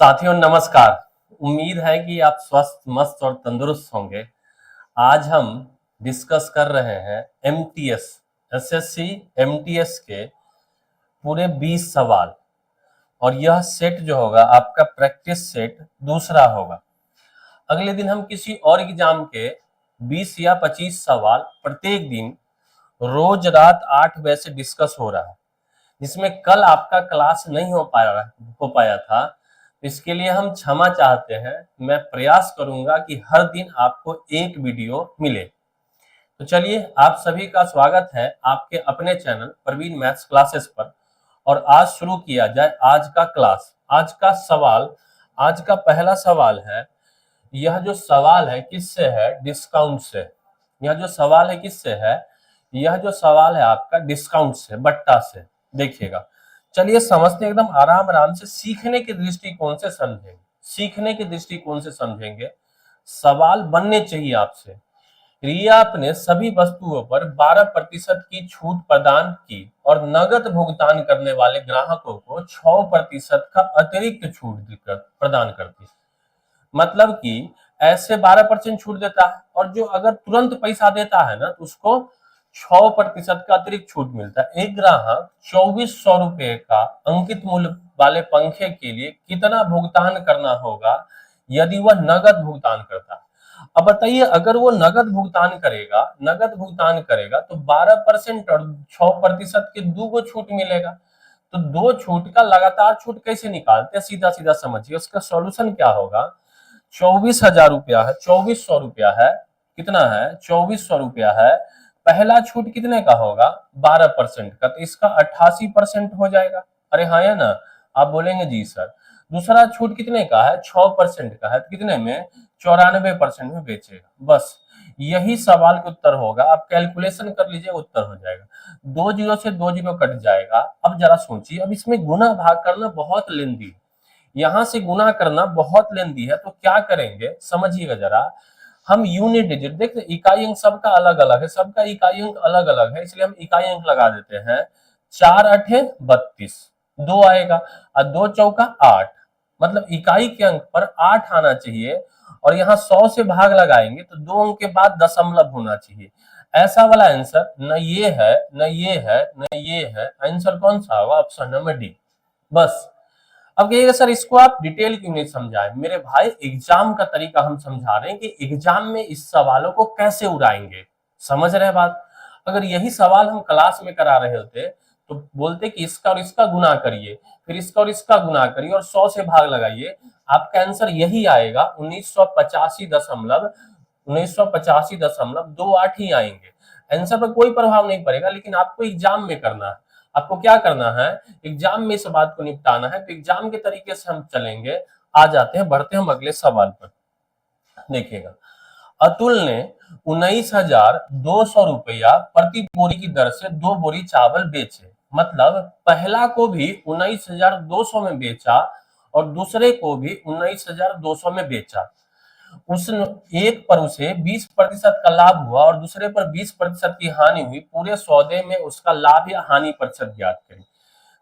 साथियों नमस्कार। उम्मीद है कि आप स्वस्थ मस्त और तंदुरुस्त होंगे। आज हम डिस्कस कर रहे हैं एमटीएस एसएससी एमटीएस के पूरे 20 सवाल और यह सेट जो होगा आपका प्रैक्टिस सेट दूसरा होगा। अगले दिन हम किसी और एग्जाम के 20 या 25 सवाल प्रत्येक दिन रोज रात 8 बजे से डिस्कस हो रहा है, जिसमें कल आपका क्लास नहीं हो पाया था। इसके लिए हम क्षमा चाहते हैं। मैं प्रयास करूंगा कि हर दिन आपको एक वीडियो मिले। तो चलिए, आप सभी का स्वागत है आपके अपने चैनल प्रवीण मैथ्स क्लासेस पर। और आज शुरू किया जाए आज का क्लास। आज का सवाल, आज का पहला सवाल है। यह जो सवाल है किससे है? डिस्काउंट से। यह जो सवाल है किससे है? यह जो सवाल है आपका डिस्काउंट से, बट्टा से। देखिएगा, चलिए समझते हैं, एकदम आराम आराम से सीखने के दृष्टिकोण से समझेंगे। सीखने के दृष्टिकोण से समझेंगे। सवाल बनने चाहिए आपसे। रिया अपने सभी वस्तुओं पर 12% की छूट प्रदान की और नगद भुगतान करने वाले ग्राहकों को 6% का अतिरिक्त छूट प्रदान करती। मतलब कि ऐसे 12% छूट देता है, और जो अगर तुरंत पैसा देता है ना तो उसको 6% का अतिरिक्त छूट मिलता है। एक ग्राहक 2400 रुपए का अंकित मूल्य वाले पंखे के लिए कितना भुगतान करना होगा यदि वह नगद भुगतान करता है? अब बताइए, अगर वो नगद भुगतान करेगा तो 12% और 6% के दो छूट मिलेगा। तो दो छूट का लगातार छूट कैसे निकालते हैं? सीधा सीधा समझिए, उसका सॉल्यूशन क्या होगा। 24,000 रुपया है, 2400 रुपया है, कितना है? 2400 रुपया है। पहला छूट कितने का होगा? 12% का, तो इसका 88% हो जाएगा। अरे हाँ या ना? आप बोलेंगे जी सर। दूसरा छूट कितने का है? 6% का है, तो कितने में? 94% में बेचेगा। बस यही सवाल का उत्तर होगा। आप कैलकुलेशन कर लीजिए, उत्तर हो जाएगा। 2 जीरो से 2 जीरो कट जाएगा। अब जरा सोचिए, अब इसमें गुना भाग करना बहुत लेंदी है। यहां से गुना करना बहुत लेंदी है, तो क्या करेंगे समझिएगा जरा। हम यूनिट डिजिट, देखते इकाई अंक सबका अलग अलग है, सबका इकाई अंक अलग अलग है, इसलिए हम इकाई अंक लगा देते हैं। 4 अठे 32, 2 आएगा, और 2 चौका 8, मतलब इकाई के अंक पर 8 आना चाहिए। और यहाँ 100 से भाग लगाएंगे तो 2 अंक के बाद दशमलव होना चाहिए। ऐसा वाला आंसर न ये है, न ये है, न ये है। आंसर कौन सा होगा? Option number D. बस। अब कहिएगा सर इसको आप डिटेल क्यों नहीं समझाए? मेरे भाई, एग्जाम का तरीका हम समझा रहे हैं कि एग्जाम में इस सवालों को कैसे उड़ाएंगे। समझ रहे बात? अगर यही सवाल हम क्लास में करा रहे होते तो बोलते कि इसका और इसका गुना करिए, फिर इसका और इसका गुना करिए और 100 से भाग लगाइए। आपका आंसर यही आएगा, 1985.28 ही आएंगे। आंसर पर कोई प्रभाव नहीं पड़ेगा, लेकिन आपको एग्जाम में करना है। आपको क्या करना है? एग्जाम में इस बात को निपटाना है। तो एग्जाम के तरीके से हम चलेंगे। आ जाते हैं, बढ़ते हैं हम अगले सवाल पर। देखिएगा, अतुल ने 19,200 रुपया प्रति बोरी की दर से 2 बोरी चावल बेचे। मतलब पहला को भी 19,200 में बेचा और दूसरे को भी 19,200 में बेचा। उस एक पर उसे 20% का लाभ हुआ और दूसरे पर 20% की हानि हुई। पूरे सौदे में उसका लाभ या हानि प्रतिशत ज्ञात करें।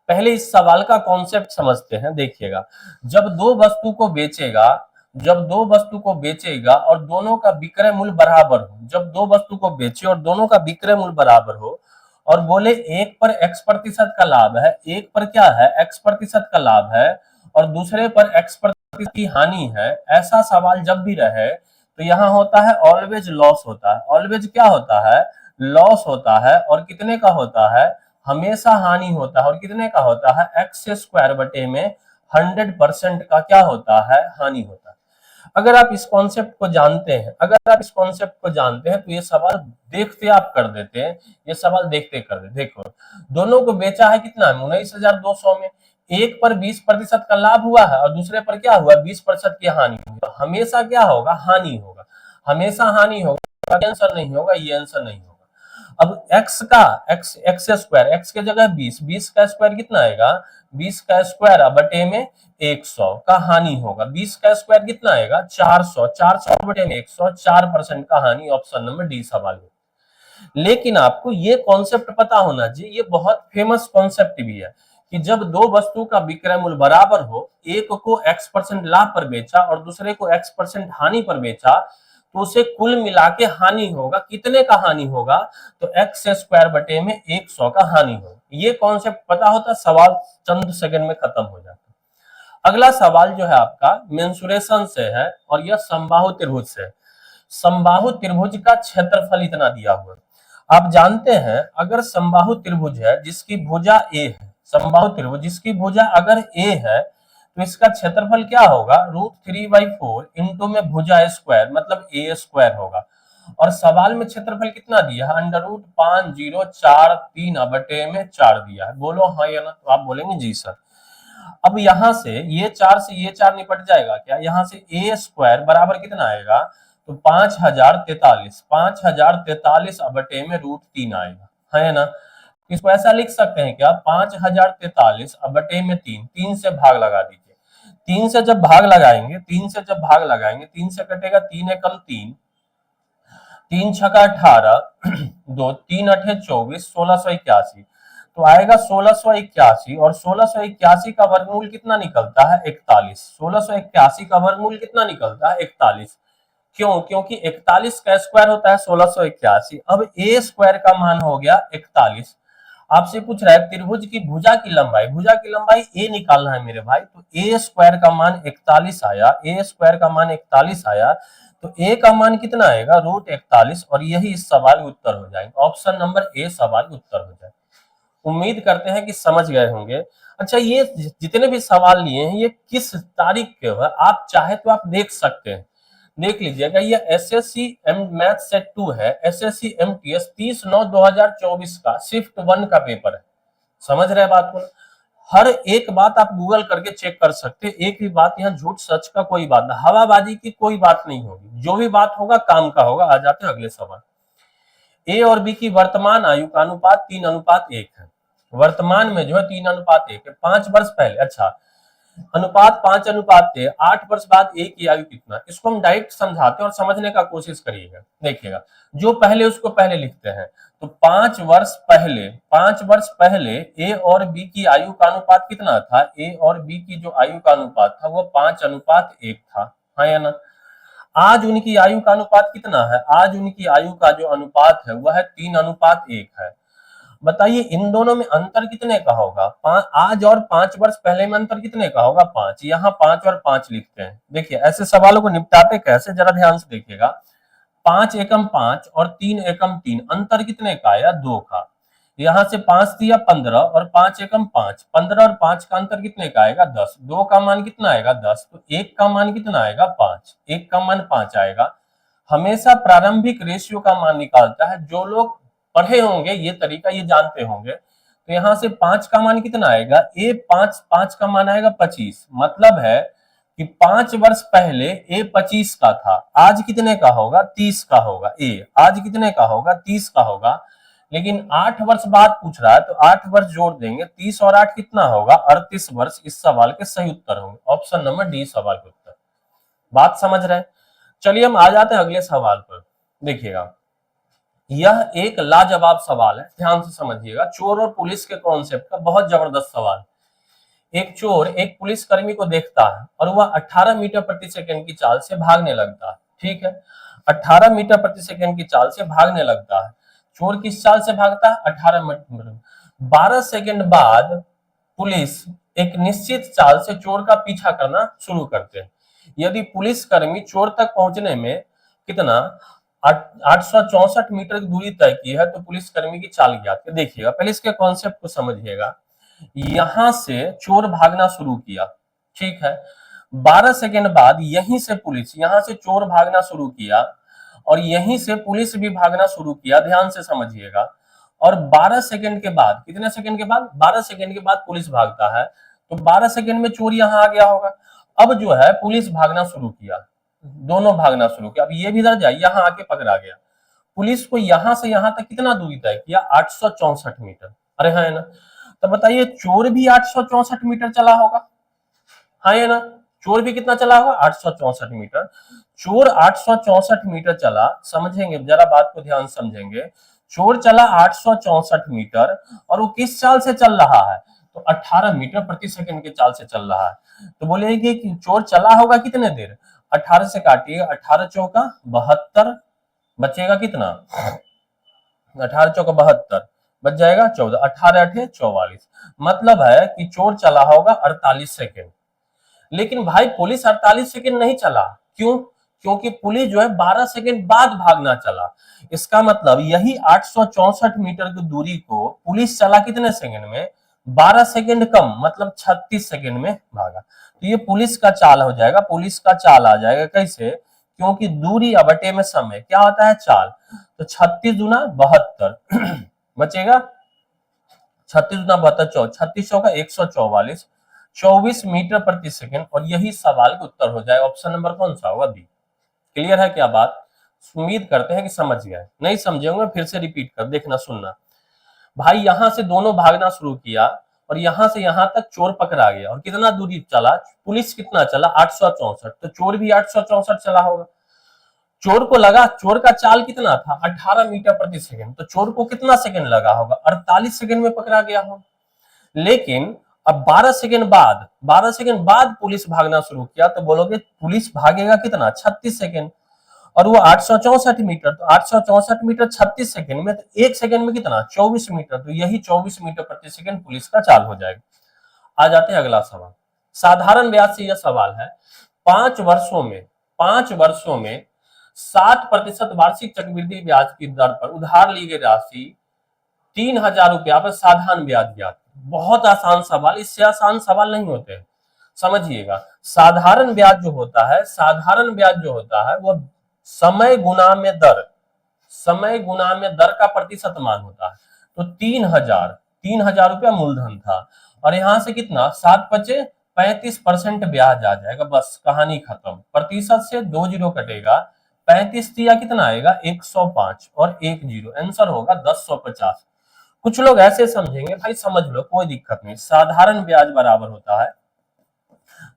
पहले इस सवाल का कॉन्सेप्ट समझते हैं। देखिएगा, जब दो वस्तु को बेचेगा और दोनों का विक्रय मूल्य बराबर हो, जब दो वस्तु को बेचे और दोनों का विक्रय मूल्य बराबर हो, और बोले एक पर x% का लाभ है, एक पर क्या है? x% का लाभ है, और दूसरे पर x% की हानि है। ऐसा सवाल जब भी रहे तो यहाँ होता है ऑलवेज लॉस होता है। ऑलवेज क्या होता है? लॉस होता है। और कितने का होता है? हमेशा हानि होता है। और कितने का होता है? एक्स स्क्वायर बटे में 100% का क्या होता है? हानि होता है। अगर आप इस कॉन्सेप्ट को जानते हैं, तो ये सवाल देखते आप कर देते हैं। ये सवाल देखते कर देते। देखो, दोनों को बेचा है कितना? 19,200 में। एक पर 20% का लाभ हुआ है और दूसरे पर क्या हुआ? 20% की हानि हुई। तो हमेशा क्या होगा? हानि होगा। हमेशा हानि होगा। आंसर नहीं होगा, ये आंसर नहीं होगा। अब एक्स स्क्वायर, एक्स के जगह 20 का स्क्वायर कितना आएगा? 20 का स्क्वायर बटे में 100 का हानि होगा। 20 का स्क्वायर कितना आएगा? 400 बटे में 100, 4% का हानि। ऑप्शन नंबर डी सवाल में। लेकिन आपको ये कॉन्सेप्ट पता होना चाहिए, ये बहुत फेमस कॉन्सेप्ट भी है। कि जब दो वस्तु का विक्रय मूल्य बराबर हो, एक को x% लाभ पर बेचा और दूसरे को x% हानि पर बेचा, तो उसे कुल मिला के हानि होगा। कितने का हानि होगा? तो x² बटे में 100 का हानि होगा। ये कॉन्सेप्ट पता होता, सवाल चंद सेकंड में खत्म हो जाता। अगला सवाल जो है आपका मेंसुरेशन से है और यह समबाहु त्रिभुज से है। समबाहु त्रिभुज का क्षेत्रफल इतना दिया हुआ है। आप जानते हैं अगर समबाहु त्रिभुज है जिसकी भुजा a है, समबाहु त्रिभुज जिसकी भुजा अगर a है तो इसका क्षेत्रफल क्या होगा? √3/4 इंटू में भुजा स्क्वायर मतलब a² होगा। और सवाल में क्षेत्रफल कितना दिया है? √5043 बटे में 4 दिया है। बोलो हाँ या ना? तो आप बोलेंगे जी सर। अब यहां से ये 4 से ये 4 निपट जाएगा क्या? यहां से a² बराबर कितना आएगा? तो 5043 बटे में √3 आएगा, है ना? इसको ऐसा लिख सकते हैं क्या? 5043 बटे में 3 से भाग लगा दीजिए। 3 से जब भाग लगाएंगे 3 से कटेगा 3 एकम 3, 3 छका 18, 2 3 अठे 24, 1681 तो आएगा 1681 और 1681 का वर्गमूल कितना निकलता है? 41। 1681 का वर्गमूल कितना निकलता है? 41। क्यों? क्योंकि 41 का स्क्वायर होता है 1681। अब a² का मान हो गया 41। आपसे पूछ रहा है त्रिभुज की भुजा की लंबाई a निकालना है मेरे भाई। तो a² का मान 41 आया, a² का मान 41 आया तो a का मान कितना आएगा? √41 और यही इस सवाल का उत्तर हो जाएगा। ऑप्शन नंबर ए सवाल का उत्तर हो जाएगा। उम्मीद करते हैं कि समझ गए होंगे। अच्छा, ये जितने भी सवाल लिए हैं ये किस तारीख के है? आप चाहे तो आप देख सकते हैं, देख लीजिएगा। ये एसएससी मैथ सेट 2 है, एसएससी एमटीएस 30/9/2024 का शिफ्ट 1 का पेपर है। समझ रहे बात को? हर एक बात आप गूगल करके चेक कर सकते हैं। एक भी बात यहाँ झूठ सच का कोई बात नहीं, हवाबाजी की कोई बात नहीं होगी। जो भी बात होगा काम का होगा। आ जाते हैं अगले सवाल। ए और बी की वर्तमान आयु का अनुपात 3:1 है। वर्तमान में जो है 3:1 है। 5 वर्ष पहले, अच्छा अनुपात 5:1, 8 वर्ष बाद ए की आयु कितना? इसको हम डायरेक्ट समझाते हैं और समझने का कोशिश करिएगा। देखिएगा, जो पहले उसको पहले लिखते हैं। तो 5 वर्ष पहले ए और बी की आयु का अनुपात कितना था? ए और बी की जो आयु का अनुपात था वो 5:1 था, हाँ या ना? आज उनकी आयु का अनुपात कितना है? आज उनकी आयु का जो अनुपात है वह 3:1 है। बताइए इन दोनों में अंतर कितने का होगा? आज और 5 वर्ष पहले में अंतर कितने का होगा? 5। यहाँ 5 और 5 लिखते हैं। देखिए ऐसे सवालों को निपटाते कैसे, जरा ध्यान से देखिएगा। 5 एकम 5 और 3 एकम 3 अंतर कितने का आया? 2 का। यहाँ से 5 दिया 15 और 5 एकम 5, 15 और 5 का अंतर कितने का आएगा? 10। 2 का मान कितना आएगा? 10। तो 1 का मान कितना आएगा? 5। 1 का मान 5 आएगा। हमेशा प्रारंभिक रेशियो का मान निकालता है। जो लोग पढ़े होंगे ये तरीका, ये जानते होंगे। तो यहाँ से 5 का मान कितना आएगा? ए 5 का मान आएगा 25। मतलब है कि 5 वर्ष पहले ए 25 का था, आज कितने का होगा? 30 का होगा। ए आज कितने का होगा? 30 का होगा। लेकिन 8 वर्ष बाद पूछ रहा है तो 8 वर्ष जोड़ देंगे, 30 और 8 कितना होगा? 38 वर्ष इस सवाल के सही उत्तर होंगे। ऑप्शन नंबर डी सवाल के उत्तर। बात समझ रहे हैं? चलिए हम आ जाते हैं अगले सवाल पर। देखिएगा, यह एक लाजवाब सवाल है, ध्यान से समझिएगा। चोर और पुलिस के कॉन्सेप्ट का बहुत जबरदस्त सवाल। एक चोर एक पुलिसकर्मी को देखता है और वह 18 मीटर प्रति सेकंड की चाल से भागने लगता है। ठीक है, 18 मीटर प्रति सेकंड की चाल से भागने लगता है। चोर किस चाल से भागता है? 18 मीटर। 12 सेकंड बाद पुलिस एक निश्चित चाल से चोर का पीछा करना शुरू करते हैं। यदि पुलिसकर्मी चोर तक पहुंचने में कितना 864 मीटर की दूरी तय की है तो पुलिसकर्मी की चाल ज्ञात है। देखिएगा पहले इसके कॉन्सेप्ट को समझिएगा। यहां से चोर भागना शुरू किया, ठीक है। 12 सेकंड बाद यहीं से पुलिस, यहां से चोर भागना शुरू किया और यहीं से पुलिस भी भागना शुरू किया। ध्यान से समझिएगा। और 12 सेकंड के बाद, कितने सेकंड के बाद? 12 सेकंड के बाद पुलिस भागता है तो 12 सेकंड में चोर यहां आ गया होगा। अब जो है पुलिस भागना शुरू किया, दोनों भागना शुरू किया। अब ये भी इधर जाए, यहां आके पकड़ा गया। पुलिस को यहां से यहां तक कितना दूरी तय किया? 864 मीटर। अरे हाँ है ना? तो बताइए चोर भी 864 मीटर चला होगा, हाँ है ना? चोर भी कितना चला होगा? 864 मीटर। चोर 864 मीटर चला, समझेंगे जरा बात को ध्यान समझेंगे। चोर चला 864 मीटर और वो किस चाल से चल रहा है? तो 18 मीटर प्रति सेकंड के चाल से चल रहा है। तो बोलेंगे कि चोर चला होगा कितने देर, 18 से काटिएगा, 18 चौका 72, बचेगा कितना, 18 चौका 72, बच जाएगा 14, 18 8 44, मतलब है कि चोर चला होगा 48 सेकंड। लेकिन भाई पुलिस 48 सेकंड नहीं चला, क्यों, क्योंकि पुलिस जो है 12 सेकंड बाद भागना चला। इसका मतलब यही 864 मीटर की दूरी को पुलिस चला कितने सेकंड में, 12 सेकंड कम, मतलब 36 सेकंड में भागा। तो ये पुलिस का चाल हो जाएगा, पुलिस का चाल आ जाएगा। कैसे, क्योंकि दूरी बटे में समय क्या होता है, चाल। तो 36 दूना 72 बचेगा, 36 दूना 72, 36 का 144, 24 मीटर प्रति सेकंड। और यही सवाल का उत्तर हो जाए, ऑप्शन नंबर कौन सा होगा, बी। क्लियर है क्या बात, उम्मीद करते हैं कि समझ गए, नहीं समझे होंगे फिर से रिपीट कर देखना सुनना। भाई यहां से दोनों भागना शुरू किया और यहां से यहां तक चोर पकड़ा गया, और कितना दूरी चला, पुलिस कितना चला 864, तो चोर भी 864 चला होगा। चोर को लगा, चोर का चाल कितना था 18 मीटर प्रति सेकंड, तो चोर को कितना सेकंड लगा होगा, 48 सेकंड में पकड़ा गया होगा। लेकिन अब 12 सेकंड बाद, 12 सेकंड बाद पुलिस भागना शुरू किया, तो बोलोगे पुलिस भागेगा कितना 36 सेकंड, और वो 864 मीटर, तो 864 मीटर 36 सेकंड में, तो एक सेकंड में कितना 24 मीटर, तो यही 24 मीटर प्रति सेकंड पुलिस का चाल हो जाएगा। आ जाते हैं अगला सवाल, साधारण ब्याज से यह सवाल है, 5 वर्षों में 7% वार्षिक चक्रवृद्धि ब्याज की दर पर उधार ली गई राशि 3000 रुपया पर साधारण ब्याज ज्ञात। बहुत आसान सवाल, इससे आसान सवाल नहीं होते, समझिएगा। साधारण ब्याज जो होता है, साधारण ब्याज जो होता है वो समय गुना में दर, समय गुना में दर का प्रतिशत मान होता है। तो 3000 रुपया मूलधन था, और यहां से कितना 7 35% ब्याज आ जाएगा, बस कहानी खत्म। प्रतिशत से 2 जीरो कटेगा, 35 दिया कितना आएगा 105, और 1 जीरो, आंसर होगा 1050। कुछ लोग ऐसे समझेंगे, भाई समझ लो कोई दिक्कत नहीं, साधारण ब्याज बराबर होता है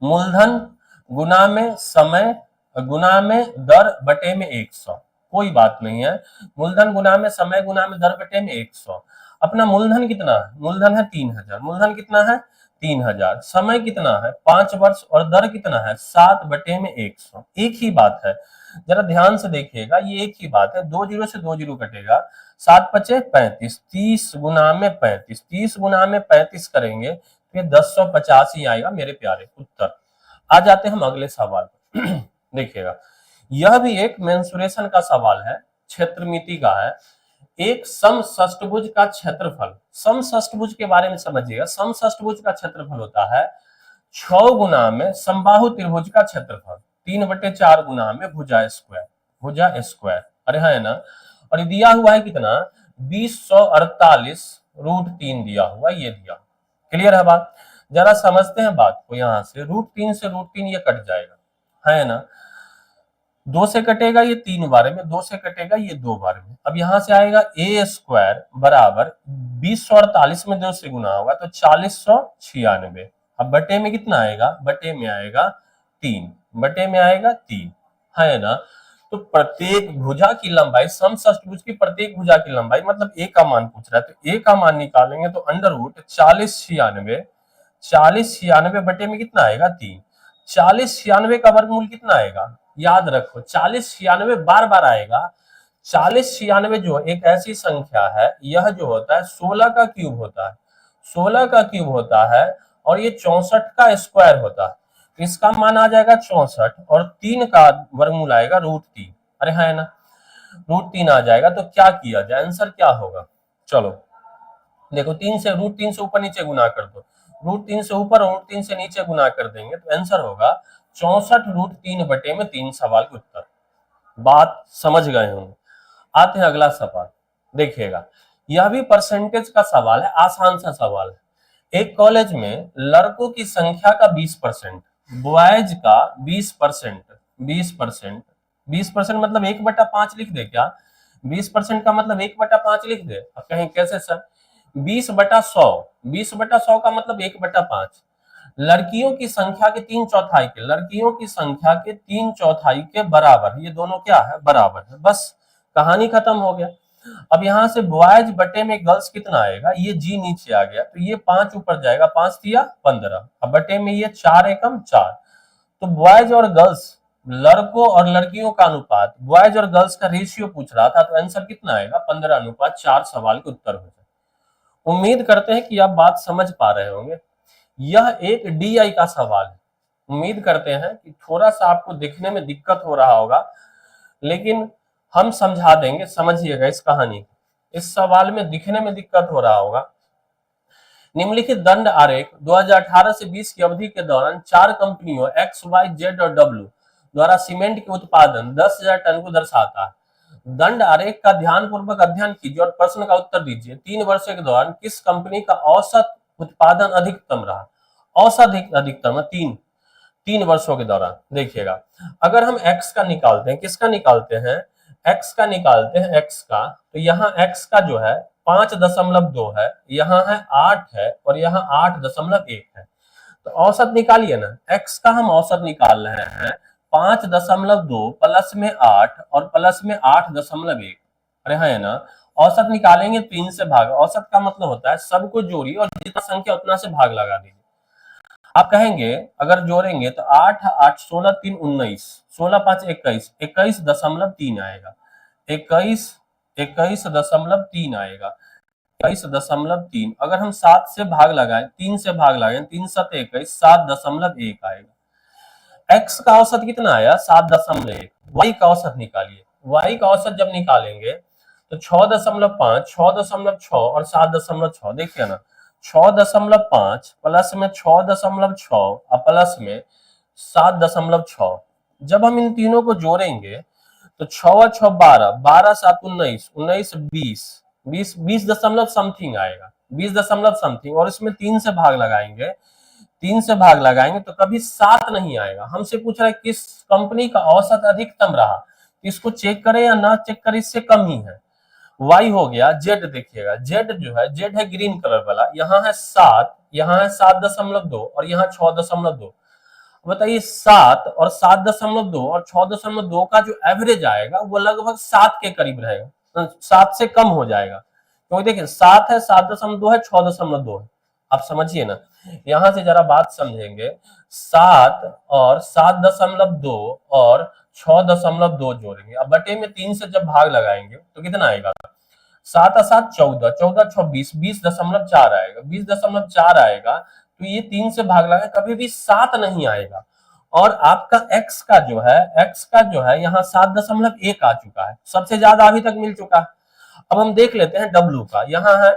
मूलधन गुना में समय गुना में दर बटे में 100, कोई बात नहीं है। मूलधन गुना में समय गुना में दर बटे में 100। अपना मूलधन कितना है, मूलधन है 3000, मूलधन कितना है 3000, समय कितना है 5 वर्ष, और दर कितना है 7 बटे में 100। एक ही बात है, जरा ध्यान से देखिएगा, ये एक ही बात है, 2 जीरो से 2 जीरो कटेगा, 7 पचे 35, 30 गुना में 35, 30 गुना में 35 करेंगे तो ये 1050 ही आएगा मेरे प्यारे उत्तर। आ जाते हैं हम अगले सवाल पर देखिएगा, यह भी एक मेंसुरेशन का सवाल है, क्षेत्रमिति का है। एक समषष्टभुज का क्षेत्रफल, समषष्टभुज के बारे में समझिएगा, समषष्टभुज का क्षेत्रफल होता है 6 गुना में समबाहु त्रिभुज का क्षेत्रफल, 3/4 गुना में भुजा स्क्वायर, भुजा स्क्वायर, अरे है ना। और ये दिया हुआ है कितना 2048√3 दिया हुआ, ये दिया। क्लियर है बात, जरा समझते हैं बात को। यहां से √3 से √3 ये कट जाएगा, है ना, 2 से कटेगा ये 3 बार में, 2 से कटेगा ये 2 बार में। अब यहां से आएगा ए स्क्वायर बराबर 2048 में 2 से गुना होगा तो 4096। अब बटे में कितना आएगा, बटे में आएगा 3, बटे में आएगा 3, है ना। तो प्रत्येक भुजा की लंबाई, समषष्टभुज की प्रत्येक भुजा की लंबाई, मतलब ए का मान पूछ रहा है, तो ए का मान निकालेंगे तो √4096, 4096 बटे में कितना आएगा 3, 4096 का वर्गमूल कितना आएगा, याद रखो 4096 बार बार आएगा। 4096 जो एक ऐसी संख्या है, यह जो होता है 16 का क्यूब होता है, 16 का क्यूब होता है, और ये 64 का स्क्वायर होता है। इसका मान आ जाएगा 64, और 3 का वर्गमूल आएगा √3, अरे है ना, √3 आ जाएगा। तो क्या किया जाए, आंसर क्या होगा, चलो देखो, 3 से √3 से ऊपर नीचे गुना कर दो, √3 से ऊपर और √3 से नीचे गुना कर देंगे तो आंसर होगा 64√3 बटे में 3, सवाल के उत्तर। बात समझ गए होंगे। आते हैं अगला सवाल, देखिएगा, यह भी परसेंटेज का सवाल है, आसान सा सवाल है। एक कॉलेज में लड़कों की संख्या का 20%, बॉयज का 20%, 20%, 20% मतलब 1/5 लिख दे क्या, 20% का मतलब 1/5 लिख दे। अब कहीं कैसे सर, 20/100, 20/100 का मतलब 1/5। लड़कियों की संख्या के 3/4 के, लड़कियों की संख्या के 3/4 के बराबर, ये दोनों क्या है, बराबर है, बस कहानी खत्म हो गया। अब यहाँ से बॉयज बटे में गर्ल्स कितना आएगा, ये जी नीचे आ गया तो ये 5 ऊपर जाएगा, 5 दिया 15, अब बटे में ये 4 एकम 4। तो बॉयज और गर्ल्स, लड़कों और लड़कियों का अनुपात, बॉयज और गर्ल्स का रेशियो पूछ रहा था, तो आंसर कितना आएगा 15:4 सवाल के उत्तर हो जाए। उम्मीद करते हैं कि आप बात समझ पा रहे होंगे। यह एक डीआई का सवाल है। उम्मीद करते हैं कि थोड़ा सा आपको देखने में दिक्कत हो रहा होगा, लेकिन हम समझा देंगे, समझिएगा इस कहानी। इस सवाल में दिखने में दिक्कत हो रहा होगा। निम्नलिखित दंड आरेख 2018 से 20 की अवधि के दौरान 4 कंपनियों एक्स, वाई, जेड और डब्ल्यू द्वारा सीमेंट के उत्पादन 10,000 टन को दर्शाता है। दंड आरेख का ध्यानपूर्वक अध्ययन कीजिए और प्रश्न का उत्तर दीजिए। 3 वर्षों के दौरान किस कंपनी का औसत उत्पादन अधिकतम रहा? औसत अधिकतम है 3 वर्षों के दौरान। देखिएगा, अगर हम x का निकालते हैं, किसका निकालते हैं, x का निकालते हैं, x का, तो यहाँ x का जो है 5.2 है, यहाँ है 8 है और यहाँ 8.1 है। तो औसत निकालिए ना, x का हम औसत निकाल रहे हैं 5.2 प्लस में 8 और प्लस में 8.1। अरे है ना, औसत निकालेंगे 3 से भाग। औसत का मतलब होता है सबको जोड़िए और जितना संख्या उतना से भाग लगा दीजिए। आप कहेंगे अगर जोड़ेंगे तो 8 8 16 3 19, 16 5 21, 21.3 आएगा, 21.3 आएगा, 21.3। अगर हम 7 से भाग लगाएं, 3 से भाग लगाएं, 3 7 21, 7.1 आएगा। x का औसत कितना आया 7.1। y का औसत निकालिए। y का औसत जब निकालेंगे तो 6.5, 6.6 और 7.6। देखिए ना, 6.5 प्लस में 6.6 और प्लस में 7.6। जब हम इन तीनों को जोड़ेंगे तो 6 6 12, 12 7 19, 19 20, 20 दशमलव समथिंग आएगा, 20 दशमलव समथिंग। और इसमें 3 से भाग लगाएंगे, 3 से भाग लगाएंगे तो कभी 7 नहीं आएगा। हमसे पूछ रहा है किस कंपनी का औसत अधिकतम रहा, इसको चेक करें या ना चेक करें, इससे कम ही है। y हो गया। z देखिएगा, z जो है, z है ग्रीन कलर वाला, यहाँ है 7, यहाँ है 7.2 और यहाँ 6.2। बताइए 7 और 7.2 और 6.2 का जो एवरेज आएगा वो लगभग 7 के करीब रहेगा, 7 से कम हो जाएगा। क्योंकि देखिए 7 है, 7.2 है, 6.2 है। आप समझिए ना, यहां से जरा बात समझेंगे। 7 और 7.2 और 6.2 जोड़ेंगे, अब बटे में 3 से जब भाग लगाएंगे तो कितना आएगा, 7 और 7 14, 14 26, 20.4 आएगा, 20.4 आएगा। तो ये 3 से भाग लगा, कभी भी 7 नहीं आएगा। और आपका x का जो है, x का जो है यहाँ 7.1 आ चुका है, सबसे ज्यादा अभी तक मिल चुका है। अब हम देख लेते हैं w का। यहाँ है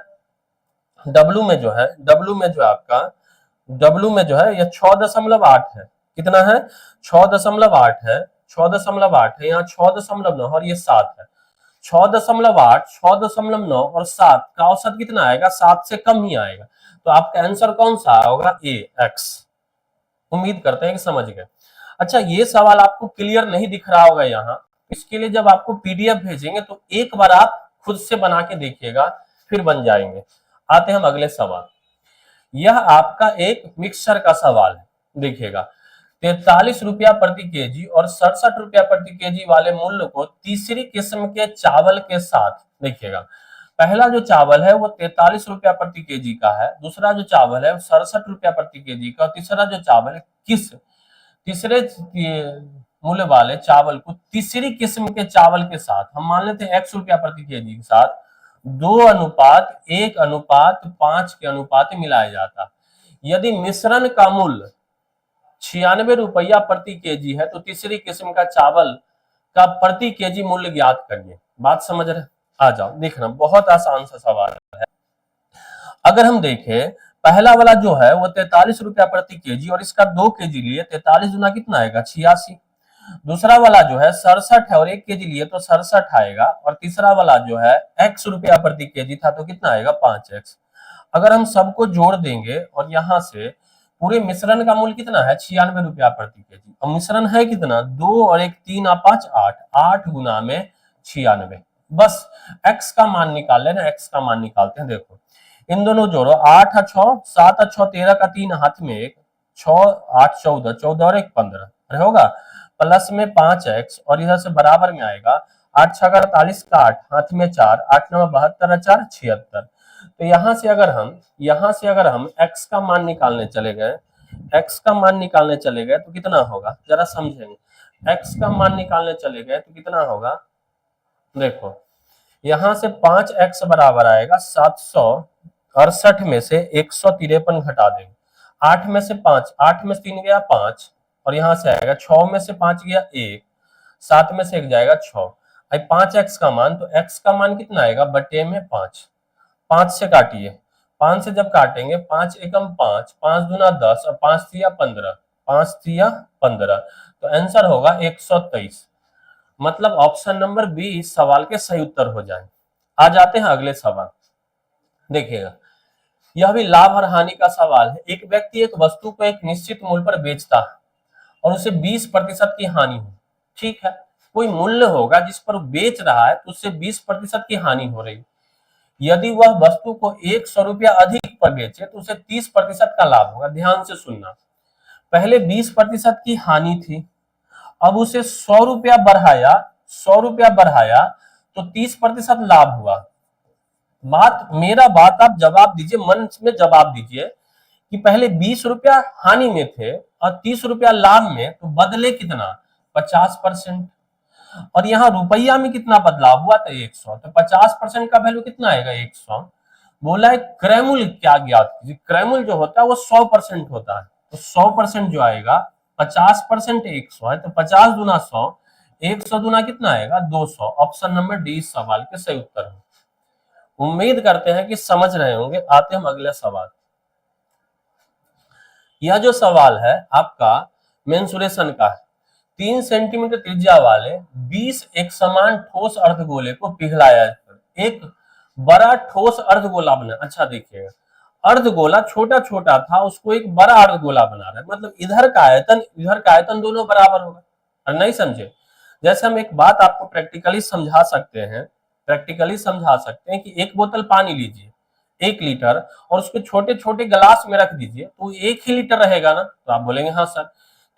w में जो है, w में जो आपका, w में जो है ये 6.8 है। कितना है 6.8 है, 6.8 है, यहाँ 6.9 और ये 7 है। 6.8, 6.9 और 7 का औसत कितना आएगा, 7 से कम ही आएगा। तो आपका आंसर कौन सा होगा, ए x। उम्मीद करते हैं कि समझ गए। अच्छा, ये सवाल आपको क्लियर नहीं दिख रहा होगा यहाँ, इसके लिए जब आपको पीडीएफ भेजेंगे तो एक बार आप खुद से बना के देखिएगा, फिर बन जाएंगे। आते हैं हम अगले सवाल। यह आपका एक मिक्सचर का सवाल है। देखिएगा, 43 रुपया प्रति केजी और 67 रुपया प्रति केजी वाले मूल्य को तीसरी किस्म के चावल के साथ, देखिएगा पहला जो चावल है वो 43 रुपया प्रति केजी का है, दूसरा जो चावल है वो 67 रुपया प्रति केजी का, तीसरा जो चावल है किस तीसरे मूल्य वाले चावल को तीसरी किस्म के चावल के साथ, हम मान लेते हैं 100 रुपया प्रति केजी के साथ 2:1:5 के अनुपात में मिलाया जाता। यदि मिश्रण का मूल्य 96 रुपया प्रति केजी है तो तीसरी किस्म का चावल का प्रति केजी मूल्य ज्ञात करिए। बात समझ रहे, आ जाओ देखना, बहुत आसान सा सवाल है। अगर हम देखें, पहला वाला जो है वो 43 रुपया प्रति केजी और इसका 2 केजी लिए 43 गुना कितना आएगा 86। दूसरा वाला जो है 67 है और 1 केजी लिए तो 67 आएगा। और तीसरा वाला जो है 100 रुपया प्रति केजी था तो कितना आएगा 5x। अगर हम सबको जोड़ देंगे और यहाँ से पूरे मिश्रण का मूल्य कितना है 96 रुपया प्रति केजी, और मिश्रण है कितना 2 और 1 3 और 5 8, 8 गुना में 96। बस x का मान निकाल लेना, x का मान निकालते हैं। देखो इन दोनों जोड़ो, 8 और 6, 7 और 6 13 का 3 हाथ में 1, 6 8 14, 14 और 1 15 होगा, प्लस में 5x और इधर से बराबर में आएगा 8 6 48 का 8, हाथ में 4, 8 9 72 और 4 76। तो यहां से अगर हम x का मान निकालने चले गए, तो कितना होगा जरा समझेंगे। x का मान निकालने चले गए तो कितना होगा, देखो यहां से 5x बराबर आएगा 768 में से 153 घटा देंगे। 8 में से 5, 8 में से 3 गया 5, और यहां से आएगा 6 में से 5 गया 1, 7 में से 1 जाएगा 6। अब 5x का मान, तो x का मान कितना आएगा बटे में 5, 5 से काटिए, 5 से जब काटेंगे 5 एकम 5, 5 दूना 10 और 5 तिया 15, 5 तिया 15, तो आंसर होगा 123। मतलब ऑप्शन नंबर बी इस सवाल के सही उत्तर हो जाए। आ जाते हैं अगले सवाल, देखिएगा यह भी लाभ और हानि का सवाल है। एक व्यक्ति एक वस्तु को एक निश्चित मूल्य पर बेचता है और उसे 20% की हानि हो। ठीक है, कोई मूल्य होगा जिस पर बेच रहा है तो उससे 20% की हानि हो रही है। यदि वह वस्तु को 100 रुपया अधिक पर बेचे तो उसे 30% का लाभ होगा। ध्यान से सुनना, पहले 20% की हानि थी, अब उसे 100 रुपया बढ़ाया तो 30% लाभ हुआ। मेरा बात आप जवाब दीजिए, मन में जवाब दीजिए कि पहले 20 रुपया हानि में थे और 30 रुपया लाभ में, तो बदले कितना 50%। और यहाँ रुपया में कितना बदलाव हुआ था 100, तो 50% का वैल्यू कितना आएगा 100। बोला है क्रयमूल्य क्या ज्ञात कीजिए। क्रयमूल्य जो होता है वो 100% होता है, तो 100% जो आएगा 50% 100 है, तो 50 दूना 100, 100 दूना कितना आएगा 200। ऑप्शन नंबर डी इस सवाल के सही उत्तर है। उम्मीद करते हैं कि समझ रहे होंगे। आते हम अगले सवाल। यह जो सवाल है आपका मेंसुरेशन का है। 3 सेंटीमीटर त्रिज्या वाले 20 एक समान ठोस अर्धगोले को पिघलाया एक बड़ा ठोस अर्धगोला बना। अच्छा देखिएगा, अर्धगोला छोटा छोटा था, उसको एक बड़ा अर्धगोला बना रहा है, मतलब इधर का आयतन दोनों बराबर होगा। और नहीं समझे, जैसे हम एक बात आपको प्रैक्टिकली समझा सकते हैं कि एक बोतल पानी लीजिए 1 लीटर और उसको छोटे छोटे गिलास में रख दीजिए तो 1 ही लीटर रहेगा ना, तो आप बोलेंगे हाँ सर।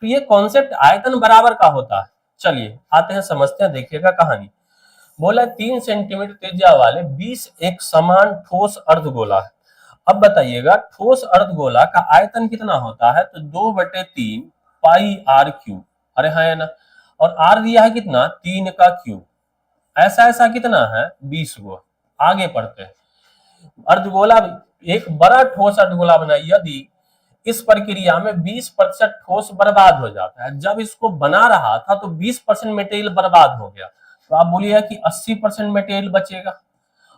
तो ये कॉन्सेप्ट आयतन बराबर का होता है। चलिए आते हैं समझते हैं, देखिएगा कहानी। बोला 3 सेंटीमीटर त्रिज्या वाले 20 एक समान ठोस अर्धगोला है। अब बताइएगा ठोस अर्धगोला का आयतन कितना होता है, तो 2/3 पाई आर क्यूब। अरे हाँ है ना, और आर दिया है कितना 3 का क्यूब। ऐसा कितना है 20 गो। आगे पढ़ते हैं। अर्धगोला, एक बड़ा ठोस अर्धगोला बनाई, यदि इस प्रक्रिया में 20% ठोस बर्बाद हो जाता है। जब इसको बना रहा था तो 20% मटेरियल बर्बाद हो गया, तो आप बोलिए कि 80% मटेरियल बचेगा।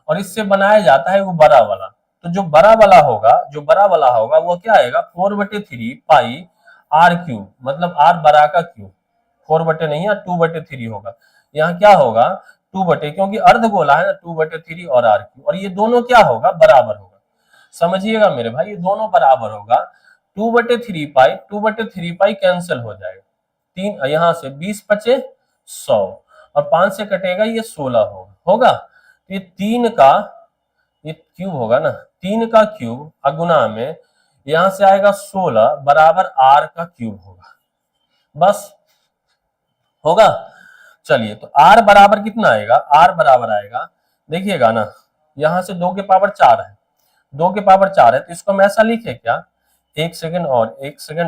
और इससे बनाया जाता है वो बड़ा वाला, तो जो बड़ा वाला होगा वो क्या आएगा 4/3 पाई आर क्यूब, मतलब आर बड़ा का क्यूब। 4 बटे नहीं है 2/3 होगा। यहाँ क्या होगा 2 बटे, क्योंकि अर्धगोला है ना, 2/3 और आर क्यूब, और ये दोनों क्या होगा बराबर होगा। समझिएगा मेरे भाई, ये दोनों बराबर होगा। 2/3 पाई कैंसिल हो जाएगा। 3 यहाँ से 20 बचे 100, और 5 से कटेगा ये 16 होगा। तो ये 3 का ये क्यूब होगा ना, 3 का क्यूब अगुना में यहां से आएगा 16 बराबर आर का क्यूब होगा। बस होगा। चलिए तो आर बराबर कितना आएगा, आर बराबर आएगा, देखिएगा ना, यहां से 2 के पावर 4 है, 2 के पावर 4 है, तो इसको हम ऐसा लिखे क्या, एक सेकंड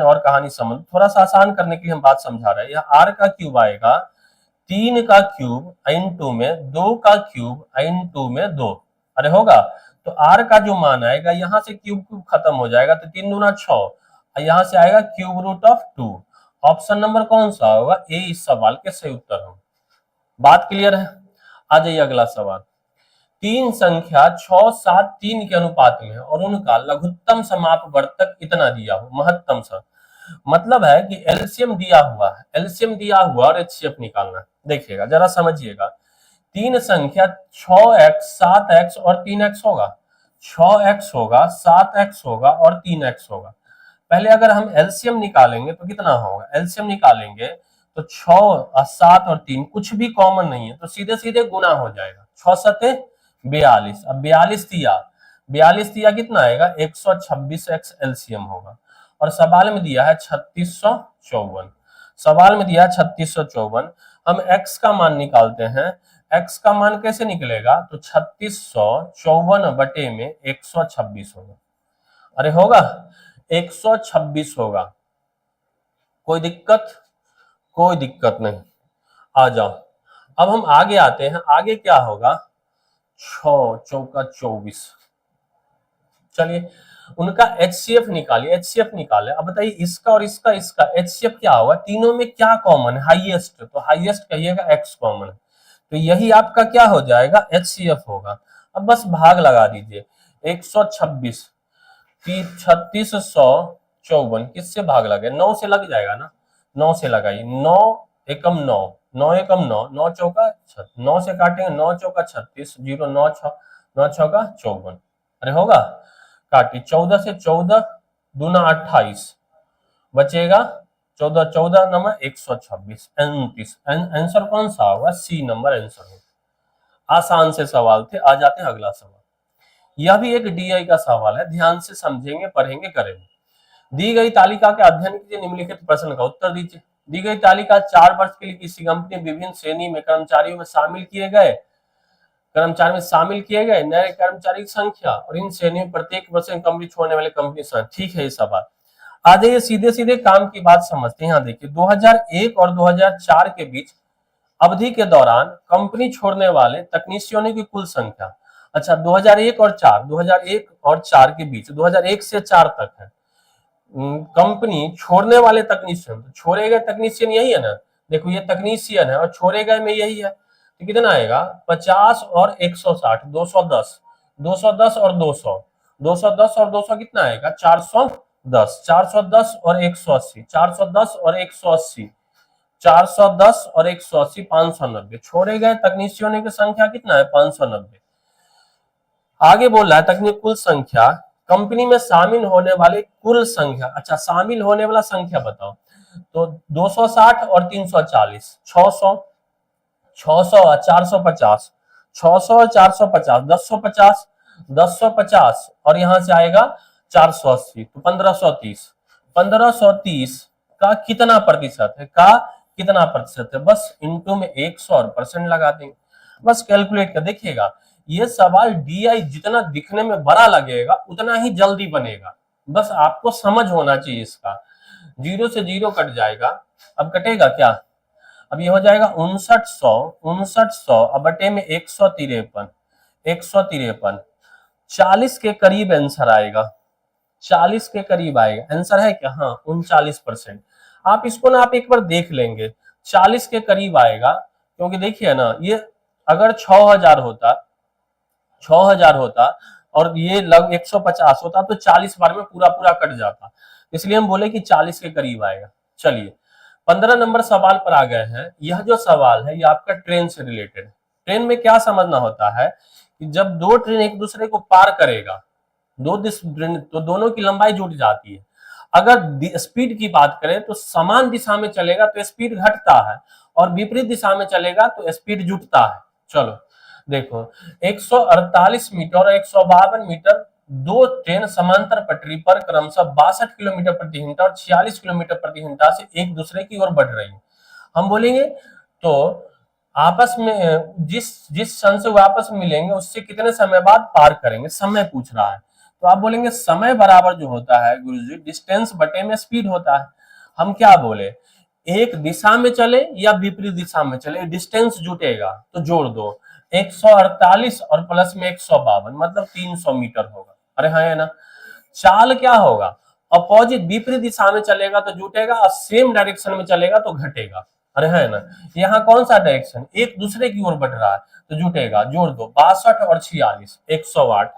और कहानी समझ, थोड़ा सा आसान करने के लिए हम बात समझा रहे हैं। यह आर का क्यूब आएगा 3 का क्यूब इन 2 में, 2 का क्यूब इन 2 में 2। अरे होगा, तो आर का जो मान आएगा, यहां से क्यूब खत्म हो जाएगा, तो 3 दूना 6, यहां से आएगा cube root of 2। Option number कौन सा होगा, ए इस सवाल के सही उत्तर होगा। बात क्लियर है। आ जाइए अगला सवाल। 3 संख्या 6 7 3 के अनुपात में है और उनका लघुत्तम समापवर्तक इतना दिया हो, महत्तम सा, मतलब है कि एलसीएम दिया हुआ और एचसीएफ निकालना है। देखिएगा जरा समझिएगा, 3 संख्या 6x 7x और 3x होगा, 6x होगा 7x होगा और 3x होगा। पहले अगर हम एलसीएम निकालेंगे तो कितना होगा, एलसीएम निकालेंगे तो 6 7 और 3 कुछ भी कॉमन नहीं है, तो सीधे सीधे गुना हो जाएगा, 6 सते 42। अब 42 दिया कितना आएगा 126x एलसीएम होगा। और सवाल में दिया है 3654, हम x का मान निकालते हैं। x का मान कैसे निकलेगा, तो 3654 बटे में 126 होगा। अरे होगा 126 होगा, कोई दिक्कत, कोई दिक्कत नहीं। आ जाओ, अब हम आगे आते हैं, आगे क्या होगा, 6 चौका 24। चलिए उनका HCF निकालिए, HCF निकाले। अब बताइए इसका और इसका HCF क्या होगा, तीनों में क्या कॉमन है, हाईएस्ट, तो हाईएस्ट कहिएगा x कॉमन है, तो यही आपका क्या हो जाएगा, HCF होगा। अब बस भाग लगा दीजिए, 126 3654 किससे भाग लगे, 9 से लग जाएगा ना, 9 से लगाइए, 9 एकम 9, 9 एकम 9, 9 चौका 9 से काटेंगे, 9 चौका 36, 0 9 6, 9 छक्का 54। अरे होगा, काटिए, 14 से 14 दूना 28, बचेगा 14, 14 नंबर 126, 29। आंसर कौन सा होगा, सी नंबर आंसर होगा। आसान से सवाल थे। आ जाते हैं अगला सवाल, यह भी एक डीआई का सवाल है, ध्यान से समझेंगे, पढ़ेंगे, करेंगे। दी गई तालिका के अध्ययन कीजिए, निम्नलिखित प्रश्न का उत्तर दीजिए। दी गई तालिका 4 वर्ष के लिए किसी कंपनी विभिन्न श्रेणी में कर्मचारियों में शामिल किए गए नए कर्मचारी की संख्या और इन श्रेणियों में प्रत्येक वर्ष कंपनी छोड़ने वाले कंपनी संख्या। ठीक है ये सवाल। आ जाइए सीधे सीधे काम की बात समझते हैं। यहाँ देखिए 2001 और 2004 के बीच अवधि के दौरान कंपनी छोड़ने वाले तकनीशियों की कुल संख्या। अच्छा 2001 और 4 के बीच, 2001 से 4 तक है। कंपनी छोड़ने वाले तकनीशियन, तो छोड़े गए तकनीशियन यही है ना, देखो ये तकनीशियन है और छोड़े गए में यही है, तो कितना आएगा, 50 और 160, 210, 210 और 200, 210 और 200 कितना आएगा, 410, 410 और 180, 410 और 180, 410 और 180, 590। छोड़े गए तकनीशियों की संख्या कितना है, 590। आगे बोल रहा है तकनीक कुल संख्या, कंपनी में शामिल होने वाले कुल संख्या। अच्छा शामिल होने वाला संख्या बताओ, तो 260 और 340, 600, 600 और 450, 600 और 450, 1050, 1050 और यहां से आएगा 480, तो 1530, 1530 का कितना प्रतिशत है, बस इनटू में 100 और परसेंट लगा देंगे, बस कैलकुलेट कर देखिएगा। ये सवाल डीआई जितना दिखने में बड़ा लगेगा उतना ही जल्दी बनेगा, बस आपको समझ होना चाहिए इसका। 0 से 0 कट जाएगा, अब कटेगा क्या, अब ये हो जाएगा 5900 अब बटे में 153, 153, 40 के करीब आंसर आएगा, 40 के करीब आएगा आंसर है क्या, हाँ 39%। आप इसको ना आप एक बार देख लेंगे, 40 के करीब आएगा, क्योंकि देखिए ना ये अगर 6000 होता और ये लग 150 होता तो 40 बार में पूरा पूरा कट जाता, इसलिए हम बोले कि 40 के करीब आएगा। चलिए 15 नंबर सवाल पर आ गए हैं। यह जो सवाल है ये आपका ट्रेन से रिलेटेड। ट्रेन में क्या समझना होता है कि जब दो ट्रेन एक दूसरे को पार करेगा, तो दोनों की लंबाई जुट जाती है। अगर स्पीड की बात करें तो समान दिशा में चलेगा तो स्पीड घटता है और विपरीत दिशा में चलेगा तो स्पीड जुटता है। चलो देखो 148 मीटर और 152 मीटर दो ट्रेन समांतर पटरी पर क्रमशः 62 किलोमीटर प्रति घंटा और 46 किलोमीटर प्रति घंटा से एक दूसरे की ओर बढ़ रही है। हम बोलेंगे तो आपस में जिस जिस क्षण से वो आपस में मिलेंगे उससे कितने समय बाद पार करेंगे, समय पूछ रहा है। तो आप बोलेंगे समय बराबर जो होता है गुरुजी डिस्टेंस बटे में स्पीड होता है। हम क्या बोले, एक दिशा में चले या विपरीत दिशा में चले डिस्टेंस जुटेगा, तो जोड़ दो 148 और प्लस में 152 मतलब 300 मीटर होगा। अरे हाँ है ना। चाल क्या होगा, अपोजिट विपरीत दिशा में चलेगा तो जुटेगा और सेम डायरेक्शन में चलेगा तो घटेगा। अरे है ना, यहाँ कौन सा डायरेक्शन एक दूसरे की ओर बढ़ रहा है तो जुटेगा, जोड़ दो 62 और 46 108,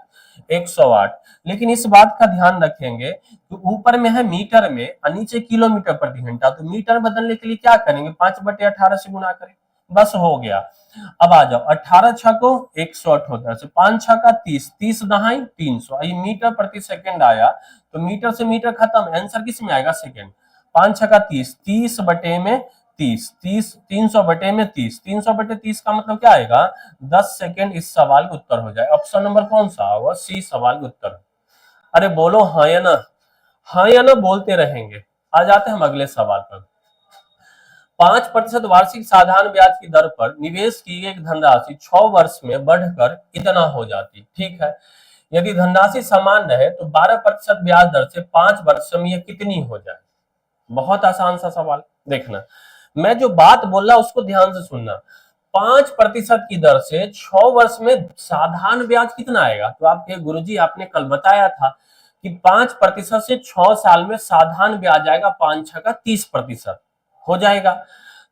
108। लेकिन इस बात का ध्यान रखेंगे कि ऊपर में है मीटर में और नीचे किलोमीटर प्रति घंटा, तो मीटर बदलने के लिए क्या करेंगे 5/18 से गुना करें, बस हो गया। अब आ जाओ 18 छको 108 होता है, 5 छका 30, 30 दहाई 300, ये मीटर प्रति सेकंड आया तो मीटर से मीटर खत्म, आंसर किस में आएगा सेकंड। 5 छका 30, 30 बटे में 30, 30 300 बटे में 30, 300 बटे 30 का मतलब क्या आएगा 10 सेकंड। इस सवाल का उत्तर हो जाए ऑप्शन नंबर कौन सा होगा, सी सवाल का उत्तर। अरे बोलो हाँ या ना, हाँ या ना बोलते रहेंगे। आ जाते हैं हम अगले सवाल पर। 5% वार्षिक साधारण ब्याज की दर पर निवेश की गई धनराशि 6 वर्ष में बढ़कर इतना हो जाती। ठीक है, यदि धनराशि समान रहे तो 12% ब्याज दर से 5 वर्ष में यह कितनी हो जाए। बहुत आसान सा सवाल। देखना, मैं जो बात बोल रहा उसको ध्यान से सुनना। 5% की दर से 6 वर्ष में साधारण ब्याज कितना आएगा? तो आपके गुरुजी आपने कल बताया था कि 5% से 6 साल में साधारण ब्याज आएगा 5 6 का 30% हो जाएगा।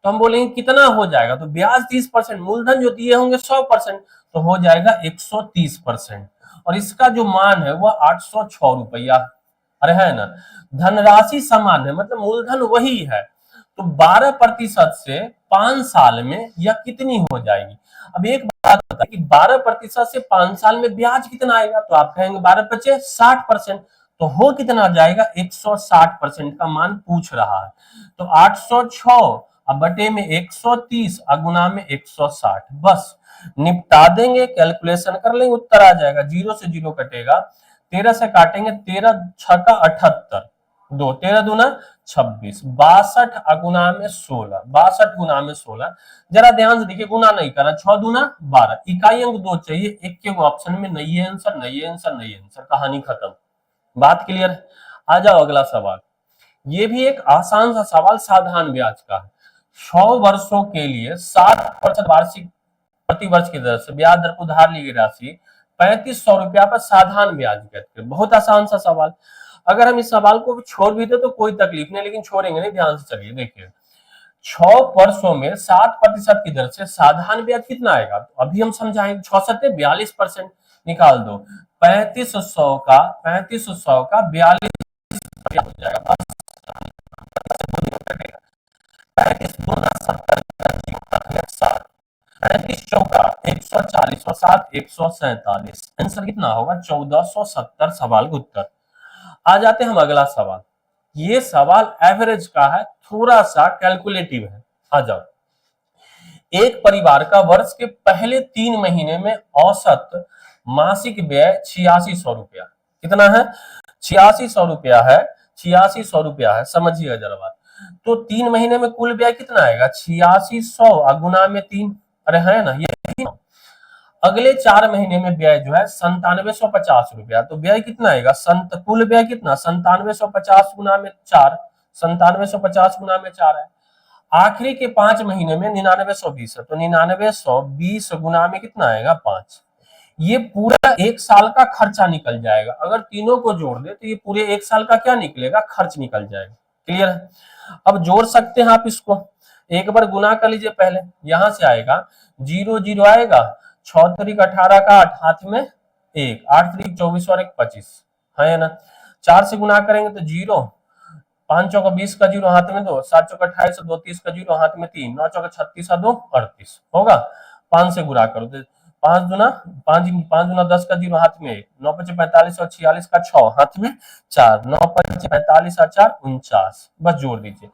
तो हम बोलेंगे कितना हो जाएगा? तो ब्याज 30%, मूलधन जो दिए होंगे 100%, तो हो जाएगा 130%। और इसका जो मान है वह 806 रुपया। अरे है ना, धनराशि समान है, मतलब मूलधन वही है। तो 12% से 5 साल में यह कितनी हो जाएगी? अब एक बात बता कि 12% से 5 साल में ब्याज कितना आएगा? तो आप कहेंगे 12 पचे 60%, तो हो कितना जाएगा? 160% का मान पूछ रहा है। तो 806 अब बटे में 130 गुना में 160, बस निपटा देंगे, कैलकुलेशन कर लेंगे, उत्तर आ जाएगा। 0 से 0 कटेगा, 13 से काटेंगे, 13 छक्का 78, 2 13 दूना 26, 62 गुना में 16, 62 गुना में 16। जरा ध्यान से देखिए, गुना नहीं करना, 6 दूना 12, इकाई अंक 2 चाहिए, एक के ऑप्शन में नहीं है आंसर, नहीं है आंसर, नहीं है आंसर, कहानी खत्म। बात क्लियर है? आ जाओ अगला सवाल। ये भी एक आसान सा सवाल साधारण ब्याज का है। 100 वर्षों के लिए 7% वार्षिक प्रति वर्ष की दर से ब्याज दर को उधार ली गई राशि 3500 रुपया पर साधारण ब्याज कहते हैं। बहुत आसान सा सवाल। अगर हम इस सवाल को छोड़ भी दे तो कोई तकलीफ नहीं, लेकिन छोड़ेंगे नहीं, ध्यान से चलिए। देखिए, 6 वर्षों में 7% की दर से साधारण ब्याज कितना आएगा? तो अभी हम समझाएंगे। 6 सत्ते 42%, निकाल दो। 3500 का 42 हो जाएगा, 35 दूना 70, 35 चौका 140 और 7 147। आंसर कितना होगा? 1470 सवाल का उत्तर। आ जाते हैं हम अगला सवाल। ये सवाल एवरेज का है, थोड़ा सा कैलकुलेटिव है। आ जाओ। एक परिवार का वर्ष के पहले 3 महीने में औसत मासिक व्यय 8600 रुपया। कितना है? 8600 रुपया है, 8600 रुपया है, समझिएगा जरा बात। तो 3 महीने में कुल व्यय कितना आएगा? 8600 गुना में 3, अरे है ना, ये अगले 4 महीने में व्यय जो है 9750 रुपया। तो व्यय कितना आएगा? कुल व्यय कितना? 9750 गुना में 4, 9750 गुना में 4 है। आखिरी के 5 महीने में 9920 है, तो 9920 गुना में कितना आएगा? 5। ये पूरा 1 साल का खर्चा निकल जाएगा। अगर तीनों को जोड़ दे तो ये पूरे 1 साल का क्या निकलेगा? खर्च निकल जाएगा। क्लियर है? अब जोड़ सकते हैं आप इसको, एक बार गुना कर लीजिए। पहले यहां से आएगा 0 0 आएगा, 6 3 18 का 8, हाथ में 1, 8 3 24 और 1 25, है ना। 4 से गुना करेंगे तो 0, 5 चौका 20 का 0 हाथ में 2, 7 चौका 28 और 2 30 का 0 हाथ में 3, 9 चौका 36 का 2 38 होगा। 5 से गुणा करो तो 5 दूना 5 दूना 10 का 0 हाथ में 1, 9 पचे 45 और 46 का 6 हाथ में 4, 9 पचे 45 और 4 49, बस जोड़ दीजिए।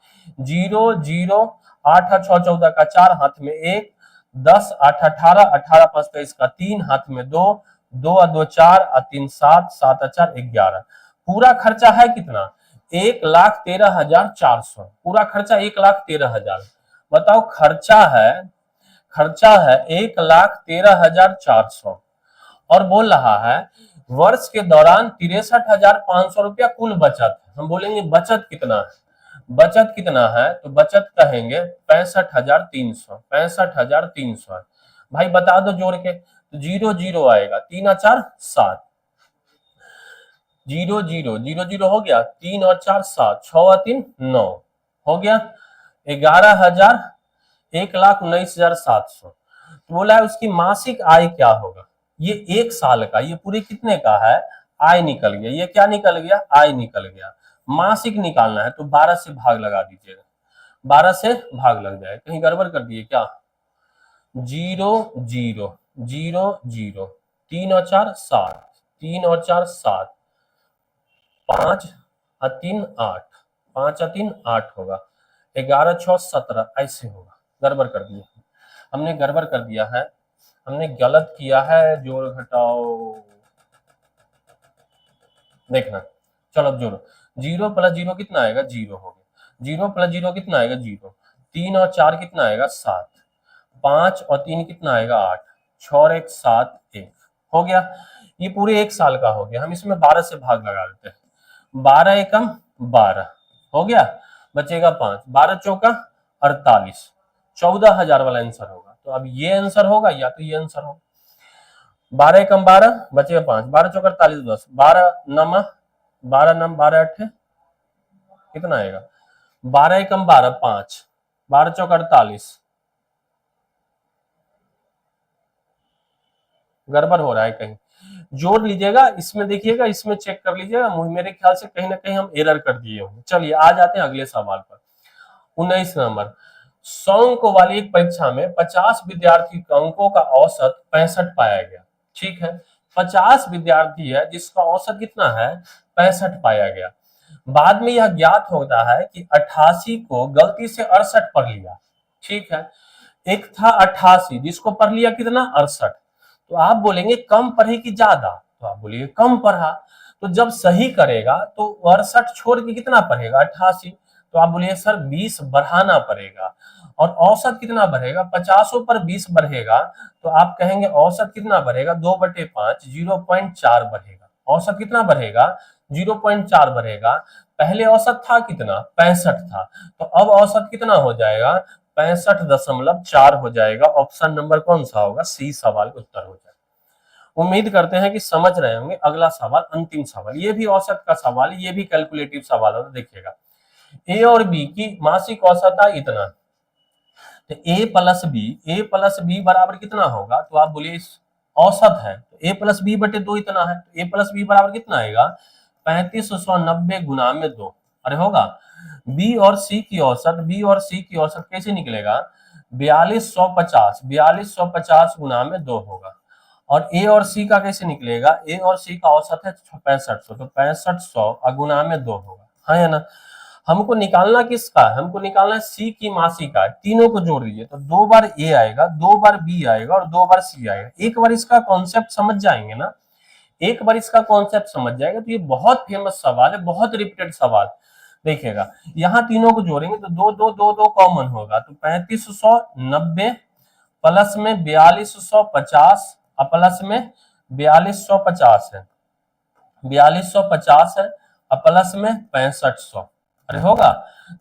0 0 8 6 14 का 4 हाथ में 1, 10 8 18, 18 5 23 का 3 हाथ में 2, 2 2 4 3 7, 7 4 11। पूरा खर्चा है कितना? 1,13,400। पूरा खर्चा 1,13,000। बताओ, खर्चा है 1,13,400 और बोल रहा है वर्ष के दौरान 63,500 रुपया कुल बचत। हम बोलेंगे बचत कितना है? बचत कितना है? तो बचत कहेंगे 65,300, 65,300 है। भाई बता दो जोड़ के, तो 0 0 आएगा, 3 4 7, 0 0 0 0 हो गया, 3 और 4 7, 6 और 3 9 हो गया, 11,000, 1,19,700। तो बोला है उसकी मासिक आय क्या होगा? ये 1 साल का, ये पूरे कितने का है? आय निकल गया। ये क्या निकल गया? आय निकल गया। मासिक निकालना है तो 12 से भाग लगा दीजिएगा, 12 से भाग लग जाए। कहीं गड़बड़ कर दिए क्या? 0 0 0 0, 3 और 4 7, 3 और 4 7, 5 और 3 8, 5 और 3 8 होगा, 11 6 17, ऐसे होगा। गड़बड़ कर दिया हमने, गड़बड़ कर दिया है हमने, गलत किया है। जोड़ घटाओ देखना। चलो अब जोड़ो, 0 प्लस 0 कितना आएगा? 0 हो गया। 0 प्लस 0 कितना आएगा? 0। 3 और 4 कितना आएगा 7, 5 और 3 कितना आएगा 8, 6 और 1 7, 1 हो गया। ये पूरे 1 साल का हो गया। हम इसमें 12 से भाग लगा देते हैं। 12 एकम 12 हो गया, बचेगा 5, 12 चौका 48, 14,000 वाला आंसर होगा। तो अब ये आंसर होगा या तो ये आंसर होगा। 12 एकम 12 बचेगा 5, 12 चौका 48, 10, 12 नम 12 8 कितना आएगा 12 एकम 12 5, 12 चौका 48, गड़बड़ हो रहा है कहीं, जोड़ लीजिएगा इसमें, देखिएगा इसमें चेक कर लीजिएगा, मेरे ख्याल से कहीं ना कहीं हम एरर कर दिए होंगे। चलिए आ जाते हैं अगले सवाल पर। 19 नंबर, 100 अंकों वाली एक परीक्षा में 50 विद्यार्थी के अंकों का औसत 65 पाया गया। ठीक है, 50 विद्यार्थी है जिसका औसत कितना है 65 पाया गया। बाद में यह ज्ञात होता है कि 88 को गलती से 68 पढ़ लिया। ठीक है, एक था 88 जिसको पढ़ लिया कितना 68। तो आप बोलेंगे कम पढ़े कि ज्यादा, तो आप बोलिए कम पढ़ा। तो जब सही करेगा तो 68 छोड़ के कितना पढ़ेगा 88। तो आप बोलिए सर 20 बढ़ाना पड़ेगा। और औसत कितना बढ़ेगा 50 पर 20 बढ़ेगा, तो आप कहेंगे औसत कितना बढ़ेगा 2/5 0.4 बढ़ेगा। औसत कितना बढ़ेगा 0.4 बढ़ेगा। पहले औसत था कितना 65 था, तो अब औसत कितना हो जाएगा 65.4 हो जाएगा। ऑप्शन नंबर कौन सा होगा सी सवाल का उत्तर हो जाएगा। उम्मीद करते हैं कि समझ रहे होंगे। अगला सवाल अंतिम सवाल, ये भी औसत का सवाल, ये भी कैलकुलेटिव सवाल होगा। देखिएगा ए और बी की मासिक औसत है इतना, तो ए प्लस बी बराबर कितना होगा, तो आप बोलिए औसत है तो ए प्लस बी बटे 2 इतना है, तो ए प्लस बी बराबर कितना आएगा 3590 गुना में 2। अरे होगा। बी और सी की औसत कैसे निकलेगा 4250 गुना में 2 होगा। और ए और सी का कैसे निकलेगा, ए और सी का औसत है 6500, तो 6500 गुना में 2 होगा, हाँ या ना। हमको निकालना किसका है, हमको निकालना है सी की मासी का। तीनों को जोड़ दीजिए तो 2 बार ए आएगा, 2 बार बी आएगा और 2 बार सी आएगा। एक बार इसका कॉन्सेप्ट समझ जाएंगे ना, एक बार इसका कॉन्सेप्ट समझ जाएगा तो ये बहुत फेमस सवाल है, बहुत रिपीटेड सवाल। देखिएगा यहाँ तीनों को जोड़ेंगे तो 2 2 2 2 कॉमन होगा, तो 3590 प्लस में 4250 और प्लस में 4250 है, 4250 है और प्लस में 6500। अरे होगा।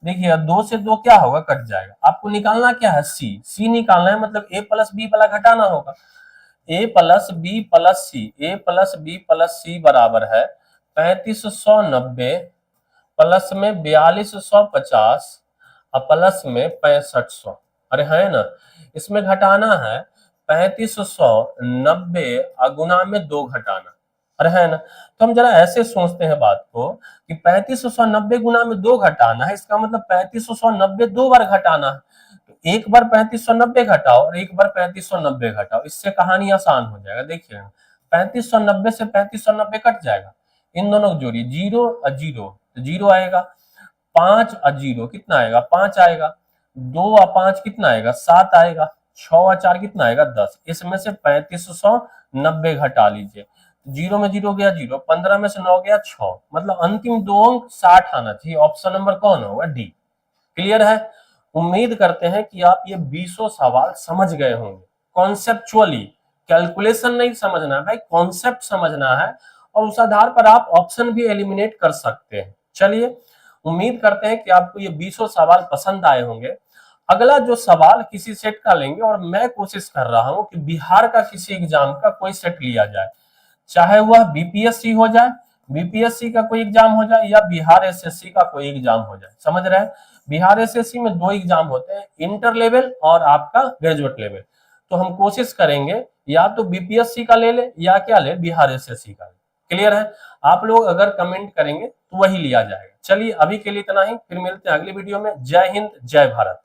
देखिए 2 से 2 क्या होगा कट जाएगा। आपको निकालना क्या है सी निकालना है, मतलब ए प्लस बी वाला घटाना होगा। ए प्लस बी प्लस सी बराबर है 3590 प्लस में 4250 और प्लस में 6500। अरे है ना, इसमें घटाना है 3590 गुना में 2 घटाना। अरे है ना, तो हम जरा ऐसे सोचते हैं बात को कि 3590 गुना में 2 घटाना है, इसका मतलब 3590 2 बार घटाना है। तो एक बार 3590 घटाओ और एक बार 3590 घटाओ, इससे कहानी आसान हो जाएगा। देखिए 3590 से 3590 कट जाएगा, इन दोनों को जोड़िए, 0 और 0 तो 0 आएगा, 5 और 0 कितना आएगा 5 आएगा, 2 और 5 कितना आएगा 7 आएगा, 6 और 4 कितना आएगा 10। इसमें से 3590 घटा लीजिए, 0 में 0 गया 0, 15 में से 9 गया 6, मतलब अंतिम 2 अंक 60 आना चाहिए। ऑप्शन नंबर कौन होगा डी। क्लियर है। उम्मीद करते हैं कि आप ये 20 सवाल समझ गए होंगे कॉन्सेप्चुअली। कैलकुलेशन नहीं समझना है भाई, कॉन्सेप्ट समझना है, और उस आधार पर आप ऑप्शन भी एलिमिनेट कर सकते हैं। चलिए उम्मीद करते हैं कि आपको ये 20 सवाल पसंद आए होंगे। अगला जो सवाल किसी सेट का लेंगे, और मैं कोशिश कर रहा हूं कि बिहार का किसी एग्जाम का कोई सेट लिया जाए, चाहे वह बीपीएससी हो जाए, बीपीएससी का कोई एग्जाम हो जाए, या बिहार एसएससी का कोई एग्जाम हो जाए। समझ रहे हैं, बिहार एसएससी में 2 एग्जाम होते हैं, इंटर लेवल और आपका ग्रेजुएट लेवल। तो हम कोशिश करेंगे या तो बीपीएससी का ले ले या क्या ले बिहार एसएससी का ले। क्लियर है। आप लोग अगर कमेंट करेंगे तो वही लिया जाएगा। चलिए अभी के लिए इतना ही, फिर मिलते हैं अगली वीडियो में। जय हिंद जय भारत।